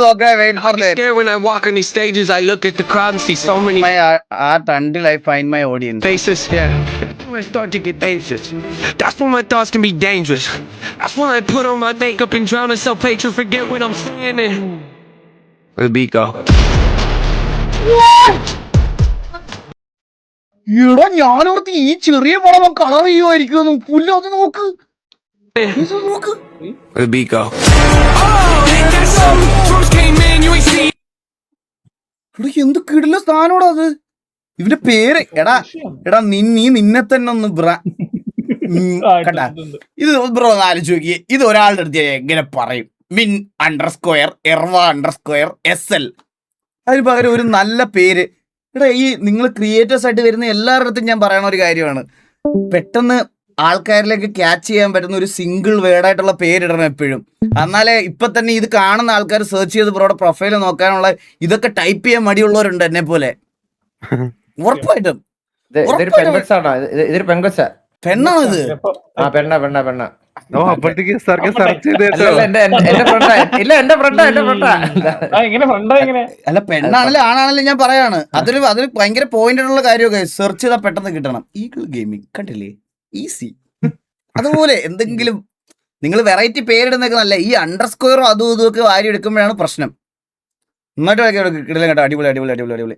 Okay, wait for that. Scared when I walk on these stages, I look at the crowd and see so many My art until I find my audience. faces. Yeah. When I start to get anxious, that's when my thoughts can be dangerous. That's when I put on my makeup and drown in self-hatred, forget what I'm saying. Where'd the beat go? എടാ ഞാനോർത്ത് ഈ ചെറിയ പടം colour ചെയ്യുമായിരിക്കും. പുല്ല അത് നോക്ക്, ഇത് നോക്ക്. Where'd the beat go? എടാ എന്ത് കിടില സ്ഥാനോടാ അത്. ഇവന്റെ പേര് എടാ നീ നിന്നെ തന്നെ ഒന്ന് കണ്ടാ ഇത് ബ്രോ ഒന്ന് ആലോചിച്ച് നോക്കിയേ. ഇത് ഒരാളുടെ അടുത്ത് എങ്ങനെ പറയും? മിൻ _ എർവ _ SL. അതിന് പകരം ഒരു നല്ല പേര്. എടാ ഈ നിങ്ങൾ ക്രിയേറ്റേഴ്സ് ആയിട്ട് വരുന്ന എല്ലാവരുടെ അടുത്തും ഞാൻ പറയണ ഒരു കാര്യമാണ്, പെട്ടെന്ന് ആൾക്കാരിലേക്ക് ക്യാച്ച് ചെയ്യാൻ പറ്റുന്ന ഒരു സിംഗിൾ വേർഡായിട്ടുള്ള പേരിടണം എപ്പോഴും. എന്നാലേ ഇപ്പൊ തന്നെ ഇത് കാണുന്ന ആൾക്കാർ സെർച്ച് ചെയ്ത് ബ്രോയുടെ പ്രൊഫൈൽ നോക്കാനുള്ള ഇതൊക്കെ ടൈപ്പ് ചെയ്യാൻ മടിയുള്ളവരുണ്ട് എന്നെ പോലെ. ഉറപ്പായിട്ടും പെണ്ണാണ് ഇത്. അല്ല പെണ്ണാണല്ലേ ആണാണല്ലേ ഞാൻ പറയാണ്. അതൊരു ഭയങ്കര പോയിന്റ് ആയിട്ടുള്ള കാര്യമൊക്കെ. സെർച്ച് ചെയ്താൽ പെട്ടെന്ന് കിട്ടണം. ഈഗിൾ ഗെയിമിംഗ് കണ്ടില്ലേ, ഈസി. അതുപോലെ എന്തെങ്കിലും നിങ്ങൾ വെറൈറ്റി പേരിടുന്നൊക്കെ നല്ല, ഈ _ അതും ഇതൊക്കെ വാരി എടുക്കുമ്പോഴാണ് പ്രശ്നം. എന്നിട്ട് കിടിലം കേട്ടോ. അടിപൊളി.